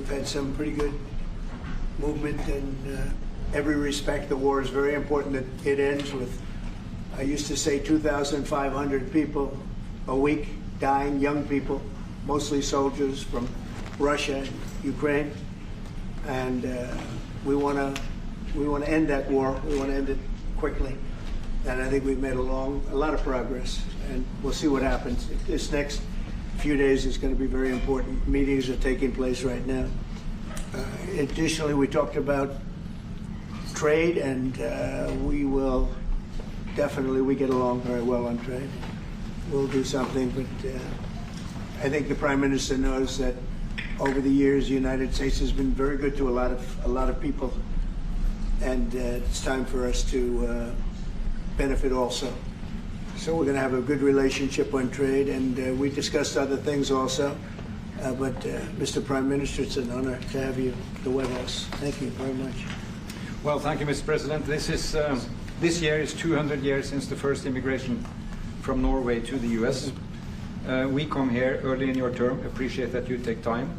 we've had some pretty good movement in every respect. The war is very important that it ends with, I used to say, 2,500 people a week dying, young people, mostly soldiers from Russia and Ukraine. And we want to end that war. We want to end it quickly. And I think we've made a lot of progress. And we'll see what happens. This next few days is going to be very important. Meetings are taking place right now. Additionally, we talked about trade, and we will definitely, we get along very well on trade. We'll do something, but I think the Prime Minister knows that over the years the United States has been very good to a lot of people, and it's time for us to benefit also. So we're going to have a good relationship on trade, and we discussed other things also. But Mr. Prime Minister, it's an honor to have you at the White House. Thank you very much. Well, thank you, Mr. President. This year is 200 years since the first immigration from Norway to the US. We come here early in your term. Appreciate that you take time.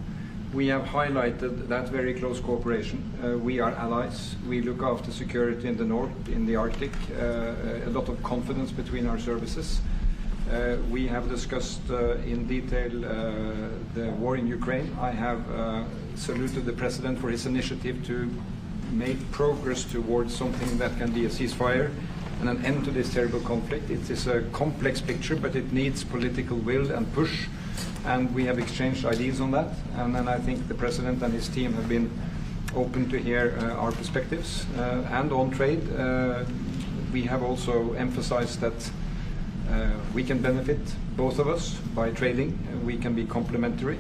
We have highlighted that very close cooperation. We are allies. We look after security in the north, in the Arctic. A lot of confidence between our services. We have discussed in detail the war in Ukraine. I have saluted the President for his initiative to make progress towards something that can be a ceasefire and an end to this terrible conflict. It is a complex picture, but it needs political will and push, and we have exchanged ideas on that. And then I think the President and his team have been open to hear our perspectives. And on trade, we have also emphasized that we can benefit, both of us, by trading. We can be complementary,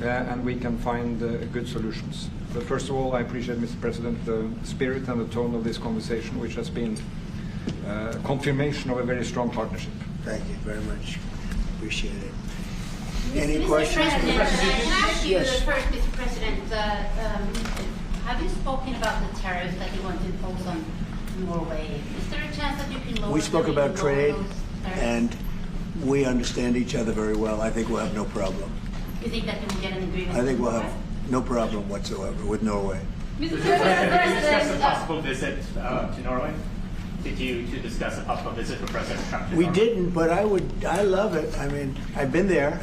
and we can find good solutions. But first of all, I appreciate, Mr. President, the spirit and the tone of this conversation, which has been confirmation of a very strong partnership. Thank you very much. Appreciate it. Any Mr. questions? President, can I ask you Yes. first, Mr. President, have you spoken about the tariffs that you want to impose on Norway? Is there a chance that you can lower? We spoke about trade, those tariffs? and we understand each other very well. I think we'll have no problem. You think that you will get an agreement? I think we'll with have no problem whatsoever with Norway. Mr. President, did you discuss a possible visit to Norway? Did you discuss a possible visit for President Trump to We Norway? didn't, but I love it. I mean, I've been there,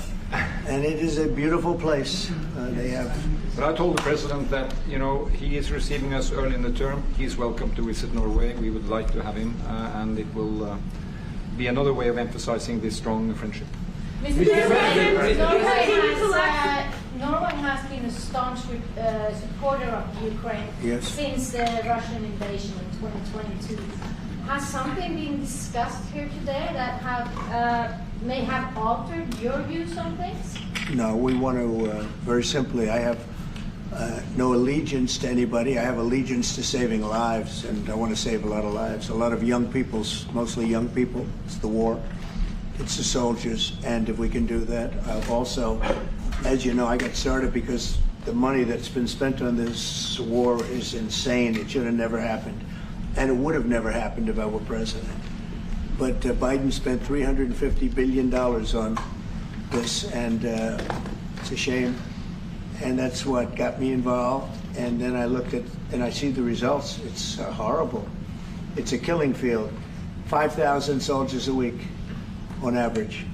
and it is a beautiful place. They have. But I told the President that, you know, he is receiving us early in the term. He's welcome to visit Norway. We would like to have him, and it will be another way of emphasizing this strong friendship. Mr. President, Norway has been a staunch supporter of Ukraine since the Russian invasion in 2022. Has something been discussed here today that may have altered your views on things? No, we want to, very simply, I have no allegiance to anybody. I have allegiance to saving lives, and I want to save a lot of lives. A lot of young people, mostly young people. It's the war. It's the soldiers, and if we can do that. Also, as you know, I got started because the money that's been spent on this war is insane. It should have never happened, and it would have never happened if I were president. But Biden spent $350 billion on this, and it's a shame. And that's what got me involved. And then I looked at, and I see the results. It's horrible. It's a killing field. 5,000 soldiers a week on average.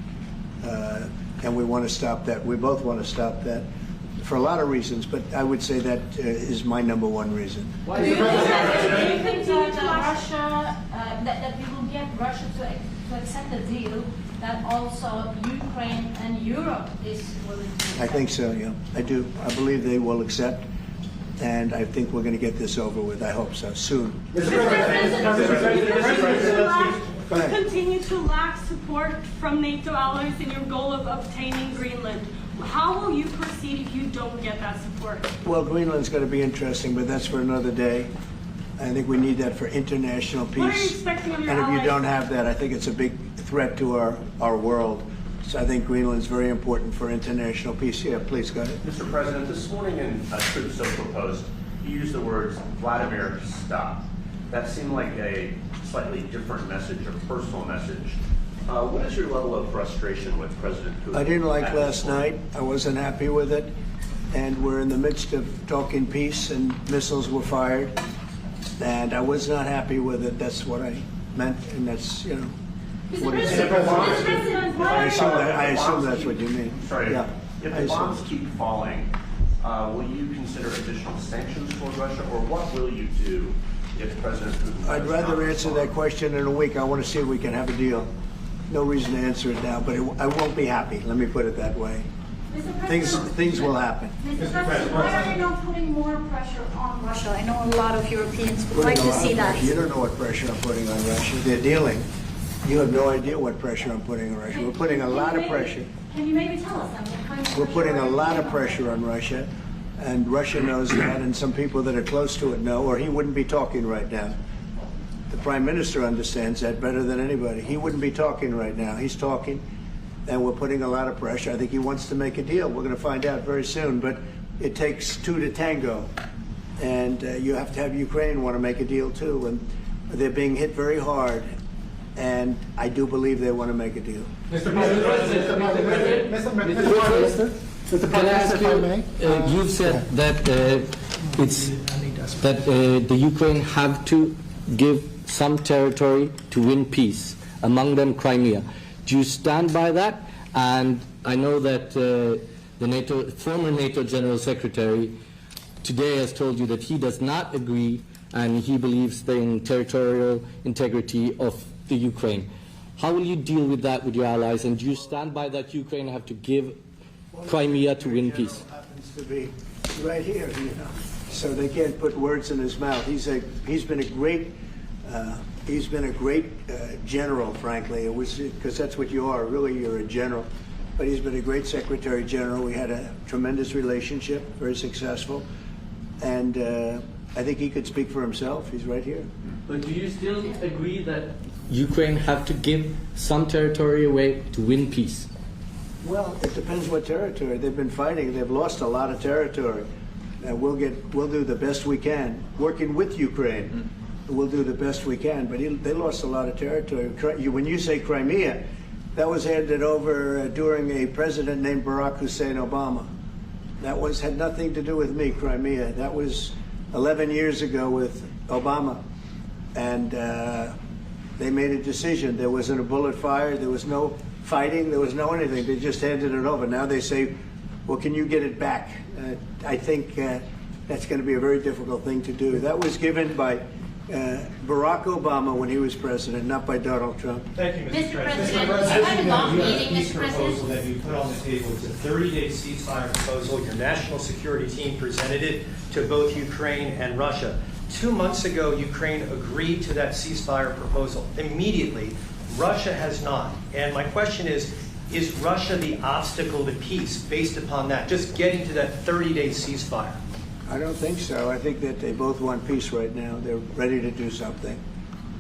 And we want to stop that. We both want to stop that for a lot of reasons, but I would say that is my number one reason. Do you think that Russia, that we will get Russia to accept a deal that also Ukraine and Europe is willing to accept? I think so, yeah. I do. I believe they will accept, and I think we're going to get this over with. I hope so, soon. Continue to lack support from NATO allies in your goal of obtaining Greenland. How will you proceed if you don't get that support? Well, Greenland's going to be interesting, but that's for another day. I think we need that for international peace. What are you expecting of your And if allies? you don't have that, I think it's a big threat to our world. So I think Greenland's very important for international peace. Yeah, please, go ahead. Mr. President, this morning in a Truth Social post, you used the words, Vladimir, stop. That seemed like a slightly different message, a personal message. What is your level of frustration with President Putin? I didn't like last night. I wasn't happy with it. and we're in the midst of talking peace, and missiles were fired, and I was not happy with it. That's what I meant, and that's, you know, Mr. what it President, said. Mr. President, why are I assume that's what you mean. Sorry, Yeah, if I the assume. bombs keep falling, will you consider additional sanctions toward Russia, or what will you do if President Putin? I'd does rather not answer that respond? question in a week. I want to see if we can have a deal. No reason to answer it now, but I won't be happy. Let me put it that way. Mr. Things President, will happen. Mr. President, why are you not putting more pressure on Russia? I know a lot of Europeans would like to see that. You don't know what pressure I'm putting on Russia. They're dealing. You have no idea what pressure I'm putting on Russia. We're putting a lot of pressure. Can you maybe tell us then what kind of We're pressure putting a are you lot of putting on pressure on Russia, and Russia knows that, and some people that are close to it know, or he wouldn't be talking right now. The Prime Minister understands that better than anybody. He wouldn't be talking right now. He's talking, and we're putting a lot of pressure. I think he wants to make a deal. We're going to find out very soon, but it takes two to tango, and you have to have Ukraine want to make a deal too, and they're being hit very hard, and I do believe they want to make a deal. Mr. Can I ask you, you've said that the Ukraine have to give some territory to win peace, among them Crimea. Do you stand by that? And I know that the former NATO General Secretary today has told you that he does not agree, and he believes in territorial integrity of the Ukraine. How will you deal with that with your allies, and do you stand by that Ukraine have to give Crimea to win peace? Happens to be right here, you know, so they can't put words in his mouth. He's been a great general, frankly. It was because that's what you are. Really, you're a general. But he's been a great Secretary General. We had a tremendous relationship, very successful, and I think he could speak for himself. He's right here. But do you still agree that Ukraine have to give some territory away to win peace? Well, it depends what territory. They've been fighting. They've lost a lot of territory. We'll do the best we can, working with Ukraine. We'll do the best we can. But they lost a lot of territory. When you say Crimea, that was handed over during a president named Barack Hussein Obama. That had nothing to do with me, Crimea. That was 11 years ago with Obama. And they made a decision. There wasn't a bullet fired. There was no fighting. There was no anything. They just handed it over. Now they say, well, can you get it back? I think that's going to be a very difficult thing to do. That was given by Barack Obama when he was president, not by Donald Trump. Thank you, Mr. Mr. President. President, As you you have a long know, you have a meeting, peace Mr. proposal President. that you put on the table. It's a 30-day ceasefire proposal. Your national security team presented it to both Ukraine and Russia. 2 months ago, Ukraine agreed to that ceasefire proposal. Immediately, Russia has not. And my question is Russia the obstacle to peace based upon that, just getting to that 30-day ceasefire? I don't think so. I think that they both want peace right now. They're ready to do something.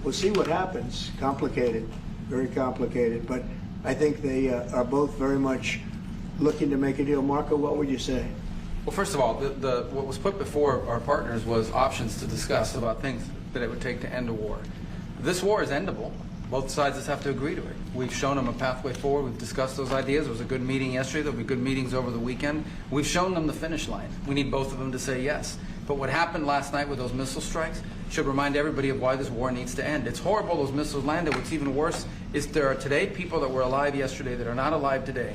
We'll see what happens. Complicated, very complicated. But I think they are both very much looking to make a deal. Marco, what would you say? Well, first of all, what was put before our partners was options to discuss about things that it would take to end a war. This war is endable. Both sides just have to agree to it. We've shown them a pathway forward. We've discussed those ideas. It was a good meeting yesterday. There'll be good meetings over the weekend. We've shown them the finish line. We need both of them to say yes. But what happened last night with those missile strikes should remind everybody of why this war needs to end. It's horrible those missiles landed. What's even worse is there are today people that were alive yesterday that are not alive today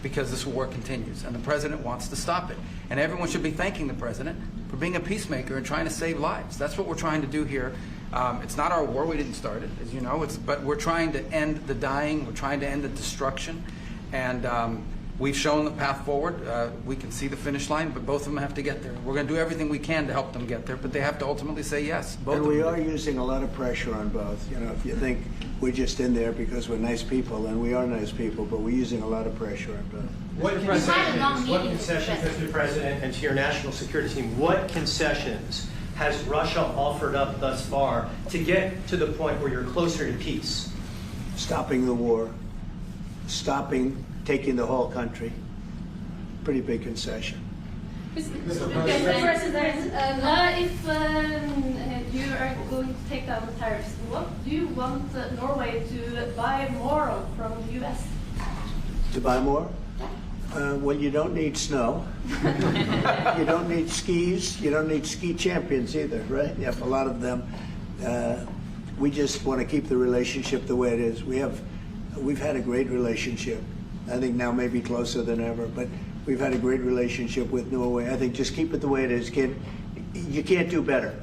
because this war continues, and the president wants to stop it. And everyone should be thanking the president for being a peacemaker and trying to save lives. That's what we're trying to do here. It's not our war. We didn't start it, as you know. But we're trying to end the dying. We're trying to end the destruction. And we've shown the path forward. We can see the finish line, but both of them have to get there. We're going to do everything we can to help them get there, but they have to ultimately say yes. Both And of we them are do. using a lot of pressure on both. You know, if you think we're just in there because we're nice people, and we are nice people, but we're using a lot of pressure on both. What You had a long concessions, meeting, Mr. President, and to your national security team, what concessions has Russia offered up thus far to get to the point where you're closer to peace? Stopping the war, taking the whole country. Pretty big concession. Mr. President, If you are going to take down the tariffs, what do you want Norway to buy more of from the US? To buy more? Well, you don't need snow. You don't need skis. You don't need ski champions either, right? You have a lot of them. We just want to keep the relationship the way it is. We've had a great relationship. I think now maybe closer than ever, but we've had a great relationship with Norway. I think just keep it the way it is, kid. You can't do better.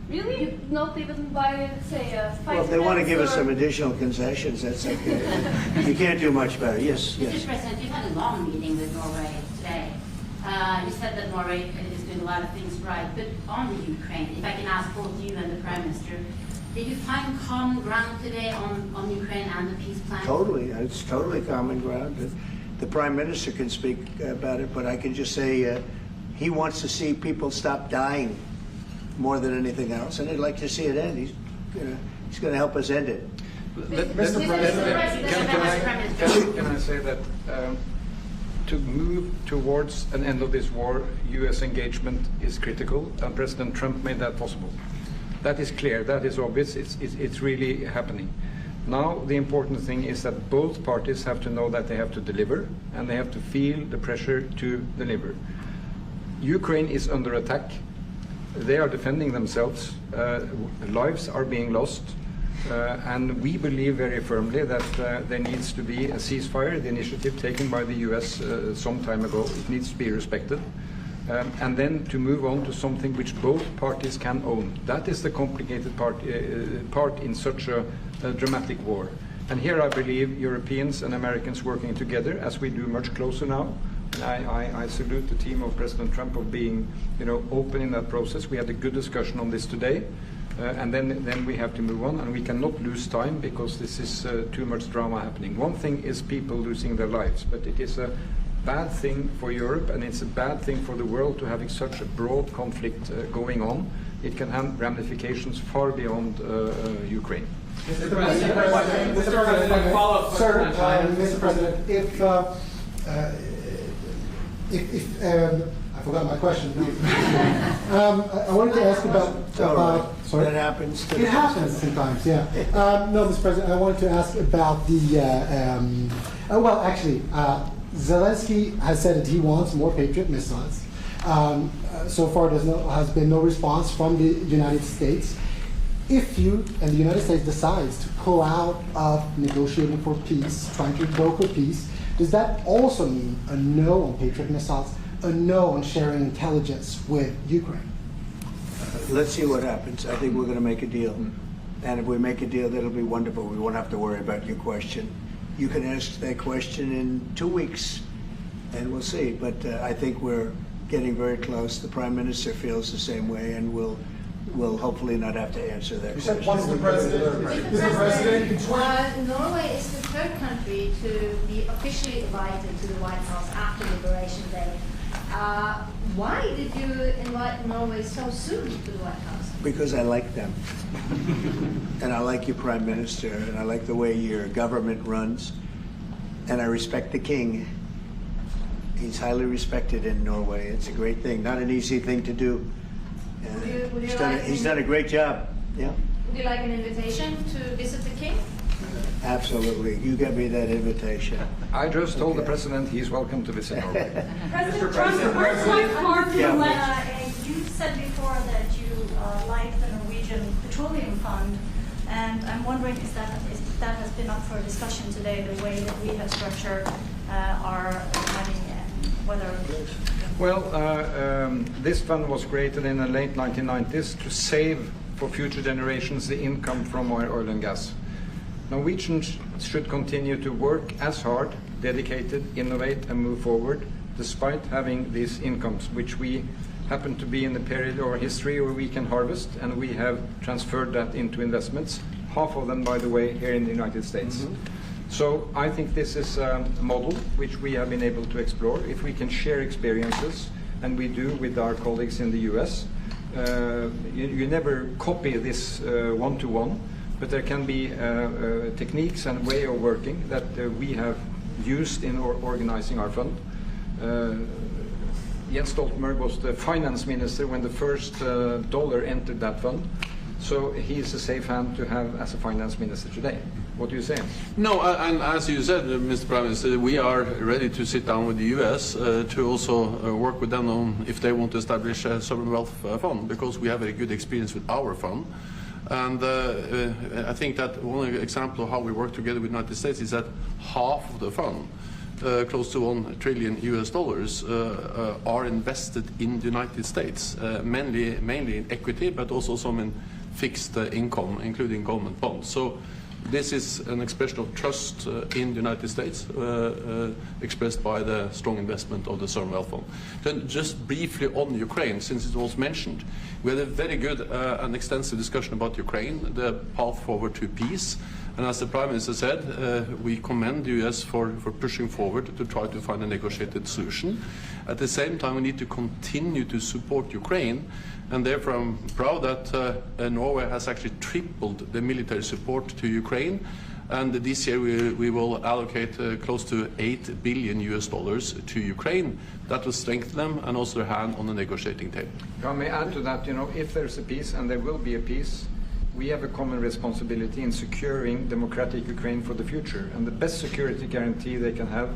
Really? Not even by, say, a fight? Well, if they want to give us some additional concessions, that's okay. You can't do much better. Yes, Mr. yes. President, you had a long meeting with Norway today. You said that Norway is doing a lot of things right, but on the Ukraine, if I can ask both you and the Prime Minister, did you find common ground today on Ukraine and the peace plan? Totally. It's totally common ground. The Prime Minister can speak about it, but I can just say he wants to see people stop dying more than anything else, and he'd like to see it end. He's going to help us end it. Mr. President, can I say that to move towards an end of this war, U.S. engagement is critical, and President Trump made that possible. That is clear, that is obvious, it's really happening. Now the important thing is that both parties have to know that they have to deliver, and they have to feel the pressure to deliver. Ukraine is under attack. They are defending themselves. Lives are being lost. And we believe very firmly that there needs to be a ceasefire, the initiative taken by the US some time ago. It needs to be respected. And then to move on to something which both parties can own. That is the complicated part in such a dramatic war. And here I believe Europeans and Americans working together, as we do much closer now. I salute the team of President Trump of being, open in that process. We had a good discussion on this today, and then we have to move on, and we cannot lose time because this is too much drama happening. One thing is people losing their lives, but it is a bad thing for Europe, and it's a bad thing for the world to having such a broad conflict going on. It can have ramifications far beyond Ukraine. Mr. President, follow-up question. Mr. President, I forgot my question. I wanted to ask about sorry. That happens. It happens sometimes, yeah. No, Mr. President, I wanted to ask about the. Well, actually, Zelensky has said that he wants more Patriot missiles. So far, has been no response from the United States. If you and the United States decides to pull out of negotiating for peace, trying to broker peace, does that also mean a no on Patriot missiles, a no on sharing intelligence with Ukraine? Let's see what happens. I think we're going to make a deal. And if we make a deal, that'll be wonderful. We won't have to worry about your question. You can ask that question in 2 weeks, and we'll see. But I think we're getting very close. The Prime Minister feels the same way, and we'll hopefully not have to answer that question. You said once the President... Mr. President, Norway is the third country to be officially invited to the White House after Liberation Day. Why did you invite Norway so soon to the White House? Because I like them. And I like your Prime Minister, and I like the way your government runs. And I respect the King. He's highly respected in Norway. It's a great thing. Not an easy thing to do. He's done a great job. Yeah. Would you like an invitation to visit the King? Absolutely. You get me that invitation. I just told the President he's welcome to visit Norway. President Trump, the first like You said before that you like the Norwegian Petroleum Fund, and I'm wondering if that has been up for discussion today, the way that we have structured our money and whether... Well, this fund was created in the late 1990s to save for future generations the income from oil and gas. Norwegians should continue to work as hard, dedicated, innovate and move forward, despite having these incomes, which we happen to be in the period of our history where we can harvest, and we have transferred that into investments, half of them, by the way, here in the United States. Mm-hmm. So I think this is a model which we have been able to explore. If we can share experiences, and we do with our colleagues in the US, you never copy this one-to-one, but there can be techniques and way of working that we have used in organizing our fund. Jens Stoltenberg was the finance minister when the first dollar entered that fund. So he's a safe hand to have as a finance minister today. What do you say? No, and as you said, Mr. Prime Minister, we are ready to sit down with the US to also work with them on if they want to establish a sovereign wealth fund, because we have a good experience with our fund. And I think that one example of how we work together with the United States is that half of the fund, close to $1 trillion US, are invested in the United States, mainly in equity, but also some in fixed income, including government bonds. So this is an expression of trust in the United States, expressed by the strong investment of the sovereign wealth fund. Then just briefly on Ukraine, since it was mentioned, we had a very good and extensive discussion about Ukraine, the path forward to peace. And as the Prime Minister said, we commend the US for pushing forward to try to find a negotiated solution. At the same time, we need to continue to support Ukraine, and therefore I'm proud that Norway has actually tripled the military support to Ukraine. And this year we will allocate close to $8 billion US to Ukraine. That will strengthen them and also their hand on the negotiating table. I may add to that, if there's a peace, and there will be a peace, we have a common responsibility in securing democratic Ukraine for the future. And the best security guarantee they can have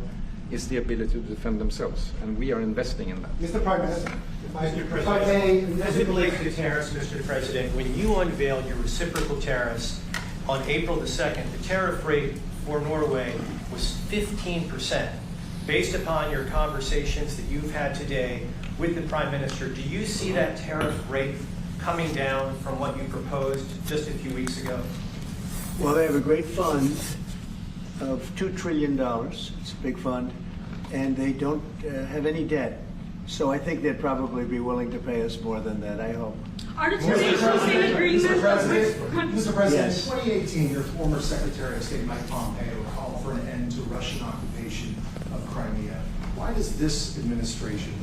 is the ability to defend themselves. And we are investing in that. Mr. Prime Minister. Mr. President, as it relates to tariffs, Mr. President, when you unveiled your reciprocal tariffs on April the 2nd, the tariff rate for Norway was 15%. Based upon your conversations that you've had today with the Prime Minister, do you see that tariff rate coming down from what you proposed just a few weeks ago? Well, they have a great fund of $2 trillion. It's a big fund, and they don't have any debt. So I think they'd probably be willing to pay us more than that, I hope. Are the two nations in agreement? Mr. President, Yes. In 2018, your former Secretary of State Mike Pompeo called for an end to Russian occupation of Crimea. Why has this administration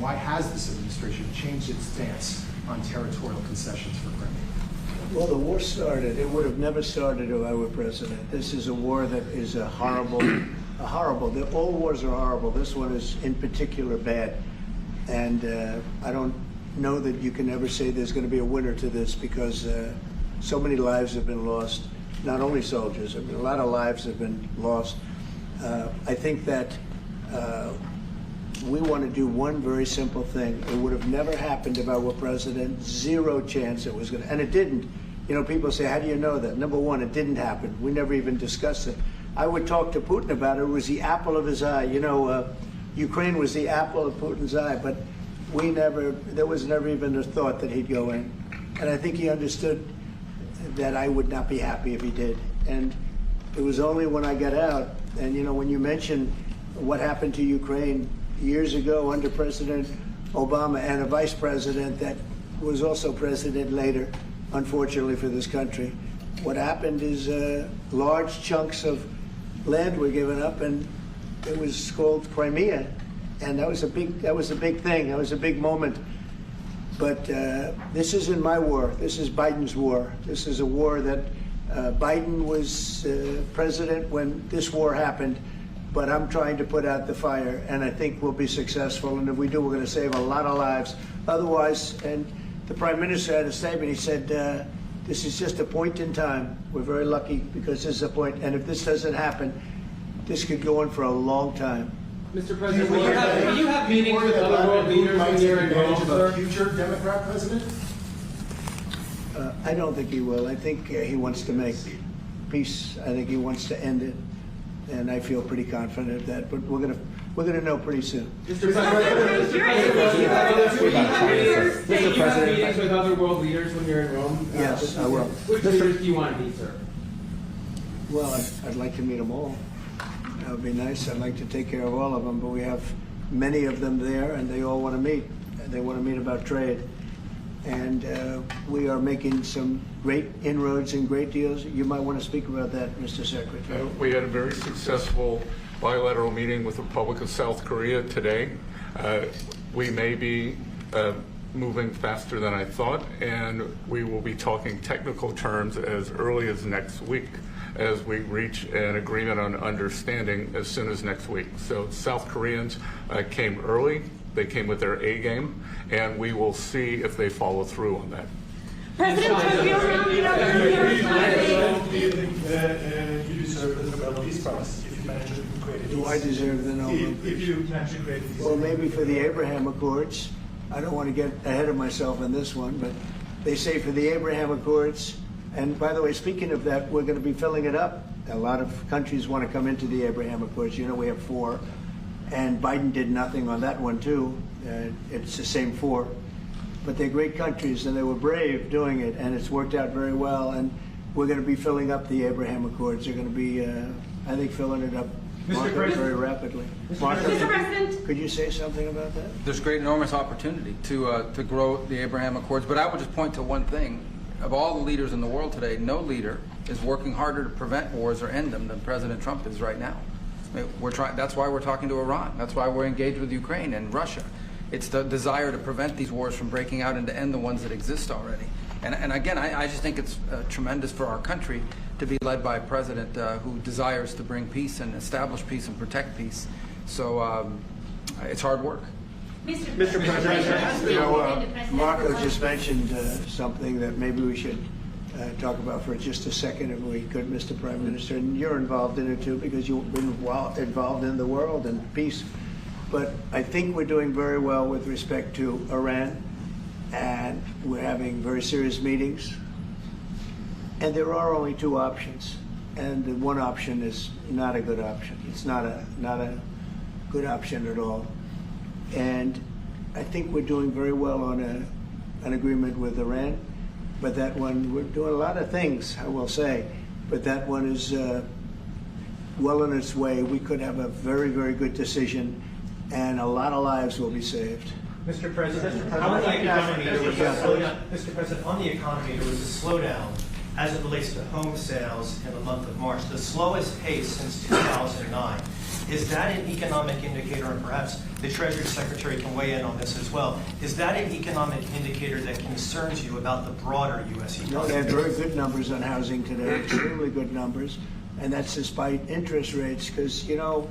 changed its stance on territorial concessions for Crimea? Well, the war started. It would have never started if I were president. This is a war that is horrible. All wars are horrible. This one is in particular bad. And I don't know that you can ever say there's going to be a winner to this, because so many lives have been lost. Not only soldiers, a lot of lives have been lost. I think that we want to do one very simple thing. It would have never happened if I were president. Zero chance it was going to, and it didn't. People say, how do you know that? Number one, it didn't happen. We never even discussed it. I would talk to Putin about it. It was the apple of his eye. Ukraine was the apple of Putin's eye, but there was never even a thought that he'd go in. And I think he understood that I would not be happy if he did. And it was only when I got out, and when you mention what happened to Ukraine years ago under President Obama and a vice president that was also president later, unfortunately for this country, what happened is large chunks of land were given up, and it was called Crimea, and that was a big thing. That was a big moment. But this isn't my war. This is Biden's war. This is a war that Biden was president when this war happened. But I'm trying to put out the fire, and I think we'll be successful. And if we do, we're going to save a lot of lives. Otherwise, and the Prime Minister had a statement. He said, "This is just a point in time. We're very lucky because this is a point. And if this doesn't happen, this could go on for a long time." Mr. President, will you have meetings with other world leaders when you're in Rome, sir? A future Democrat president? I don't think he will. I think he wants to make peace. I think he wants to end it, and I feel pretty confident of that. But we're gonna know pretty soon. Mr. President, will you have meetings with other world leaders when you're in Rome? Yes, I will. Which leaders do you want to meet, sir? Well, I'd like to meet them all. That would be nice. I'd like to take care of all of them, but we have many of them there, and they all want to meet. They want to meet about trade. And we are making some great inroads and great deals. You might want to speak about that, Mr. Secretary. We had a very successful bilateral meeting with the Republic of South Korea today. We may be moving faster than I thought, and we will be talking technical terms as early as next week, as we reach an agreement on understanding as soon as next week. So South Koreans came early. They came with their A game, and we will see if they follow through on that. President Trump, you're rounding up your You deserve the Nobel Peace Prize if you manage to create a peace. Do I deserve the Nobel? If you manage to create a peace. Well, maybe for the Abraham Accords. I don't want to get ahead of myself on this one, but they say for the Abraham Accords, and by the way, speaking of that, we're going to be filling it up. A lot of countries want to come into the Abraham Accords. You know, we have 4, and Biden did nothing on that one, too. It's the same 4. But they're great countries, and they were brave doing it, and it's worked out very well, and we're going to be filling up the Abraham Accords. They're going to be, I think, filling it up very rapidly. Mr. President, could you say something about that? There's great, enormous opportunity to grow the Abraham Accords, but I would just point to one thing. Of all the leaders in the world today, no leader is working harder to prevent wars or end them than President Trump is right now. I mean, that's why we're talking to Iran. That's why we're engaged with Ukraine and Russia. It's the desire to prevent these wars from breaking out and to end the ones that exist already. And again, I just think it's tremendous for our country to be led by a president who desires to bring peace and establish peace and protect peace. So it's hard work. Mr. President, you know, Marco just mentioned something that maybe we should talk about for just a second, if we could, Mr. Prime Minister. And you're involved in it too, because you've been involved in the world and peace. But I think we're doing very well with respect to Iran, and we're having very serious meetings. And there are only 2 options, and the one option is not a good option. It's not a good option at all. And I think we're doing very well on an agreement with Iran, but that one, we're doing a lot of things, I will say, but that one is well on its way. We could have a very, very good decision, and a lot of lives will be saved. Mr. President, on the economy, there was a slowdown. Mr. President, on the economy, there was a slowdown as it relates to home sales in the month of March, the slowest pace since 2009. Is that an economic indicator, and perhaps the Treasury Secretary can weigh in on this as well, is that an economic indicator that concerns you about the broader U.S. economy? No, they had very good numbers on housing today, extremely good numbers, and that's despite interest rates, because, you know,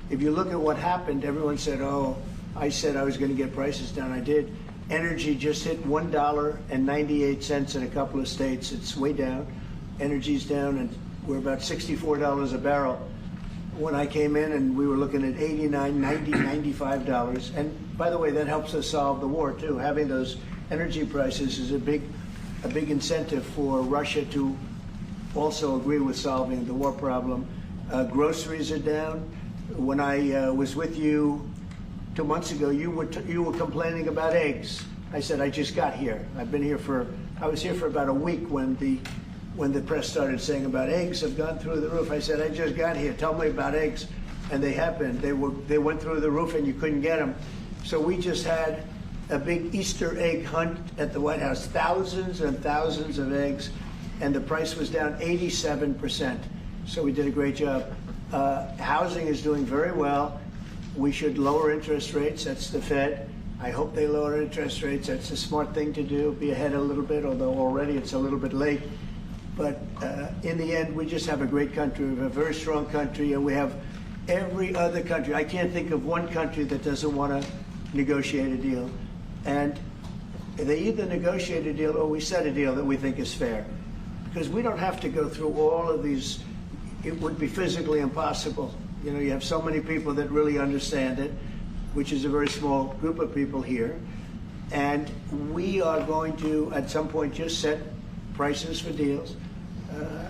if you look at what happened, everyone said, oh, I said I was going to get prices down. I did. Energy just hit $1.98 in a couple of states. It's way down. Energy's down, and we're about $64 a barrel. When I came in, and we were looking at $89, $90, $95. And by the way, that helps us solve the war too. Having those energy prices is a big incentive for Russia to also agree with solving the war problem. Groceries are down. When I was with you 2 months ago, you were complaining about eggs. I said, I just got here. I was here for about a week when the press started saying about eggs have gone through the roof. I said, I just got here. Tell me about eggs. And they have been. They went through the roof and you couldn't get them. So we just had a big Easter egg hunt at the White House. Thousands and thousands of eggs. And the price was down 87%. So we did a great job. Housing is doing very well. We should lower interest rates. That's the Fed. I hope they lower interest rates. That's a smart thing to do. Be ahead a little bit, although already it's a little bit late. But in the end, we just have a great country. We have a very strong country, and we have every other country. I can't think of one country that doesn't want to negotiate a deal. And they either negotiate a deal or we set a deal that we think is fair. Because we don't have to go through all of these. It would be physically impossible. You know, you have so many people that really understand it, which is a very small group of people here. And we are going to, at some point, just set prices for deals.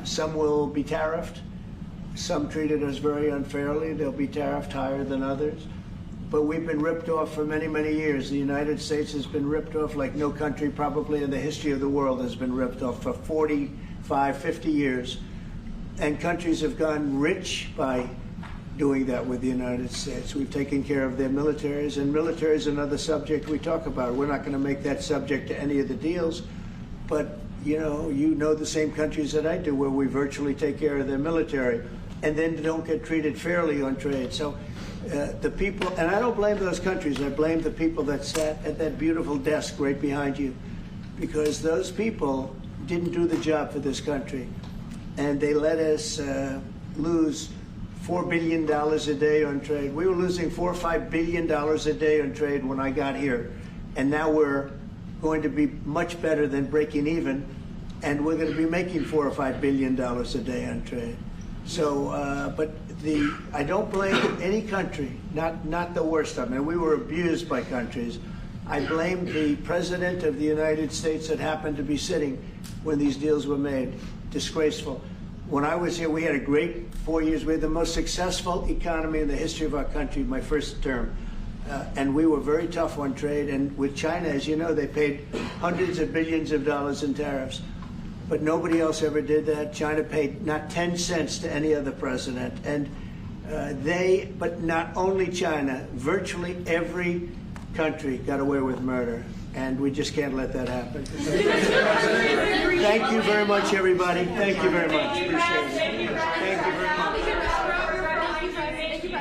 Some will be tariffed. Some treated us very unfairly. They'll be tariffed higher than others. But we've been ripped off for many, many years. The United States has been ripped off like no country probably in the history of the world has been ripped off for 45, 50 years. And countries have gotten rich by doing that with the United States. We've taken care of their militaries, and military is another subject we talk about. We're not going to make that subject to any of the deals, but you know the same countries that I do, where we virtually take care of their military, and then don't get treated fairly on trade. So the people, and I don't blame those countries, I blame the people that sat at that beautiful desk right behind you, because those people didn't do the job for this country, and they let us lose $4 billion a day on trade. We were losing $4 or $5 billion a day on trade when I got here, and now we're going to be much better than breaking even, and we're going to be making $4 or $5 billion a day on trade. So, I don't blame any country, not the worst of them. And we were abused by countries. I blame the President of the United States that happened to be sitting when these deals were made. Disgraceful. When I was here, we had a great 4 years. We had the most successful economy in the history of our country, my first term. And we were very tough on trade. And with China, as you know, they paid hundreds of billions of dollars in tariffs. But nobody else ever did that. China paid not 10 cents to any other president. And but not only China, virtually every country got away with murder. And we just can't let that happen. Thank you very much, everybody. Thank you very much. Appreciate it. Thank you very much.